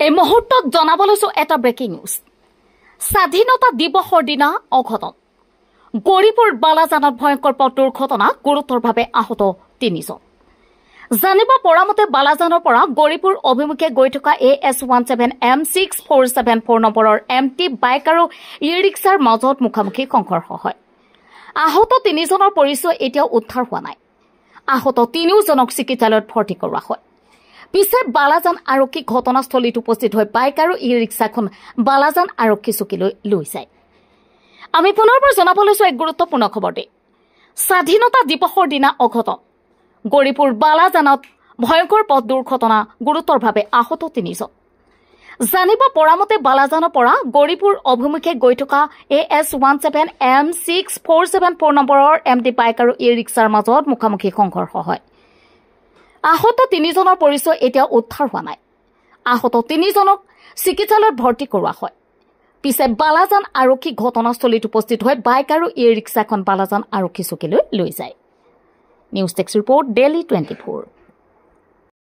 এই মুহূৰ্তত জনাব লৈছো এটা ব্ৰেকিং নিউজ। স্বাধীনতা দিৱসৰ দিনা অঘটন। গৌৰীপুৰ বালাজানত ভয়ংকৰ পথ দুৰ্ঘটনা, গুৰুতৰভাৱে আহত 3 জন। জানিব পৰা মতে বালাজানৰ পৰা গৌৰীপুৰ অভিমুখে গৈ থকা AS17 M6474 নম্বৰৰ MT বাইক আৰু ই ৰিক্সাৰ মাজত মুখামুখি সংঘৰ্ষ হয়। আহত 3 জনৰ পৰিচয় এতিয়াও উদ্ধাৰ হোৱা নাই। আহত 3 জনক চিকিৎসালয়ত ভৰ্তি কৰোৱা হয়। পিছে বালাজান আৰক্ষী ঘটনাস্থলীত উপস্থিত হৈ বাইক আৰু ই ৰিক্সাখন বালাজান আৰক্ষী চকীলৈ লৈ যায়। আমি পুনৰবাৰ জনাব লৈছো এক গুৰুত্বপূৰ্ণ খবৰ দি। স্বাধীনতা দিৱসৰ দিনা অঘটন। গৌৰীপুৰ বালাজানত ভয়ংকৰ পথ দুৰ্ঘটনা, গুৰুতৰভাৱে আহত 3 জন। জানিব পৰা মতে বালাজানৰ পৰা গৌৰীপুৰ অভিমুখে গৈ থকা AS17 M6474 নম্বৰৰ MT বাইক আৰু ই ৰিক্সাৰ মাজত মুখামুখি সংঘৰ্ষ হয়। আহত 3 জনৰ পৰিচয় এতিয়াও উদ্ধাৰ হোৱা নাই। আহত 3 জনক চিকিৎসালয়ত ভৰ্তি কৰোৱা হয়। পিছে বালাজান আৰক্ষী ঘটনাস্থলীত উপস্থিত হৈ বাইক আৰু ই ৰিক্সাখন বালাজান আৰক্ষী চকীলৈ লৈ যায়। News desk report, daily 24।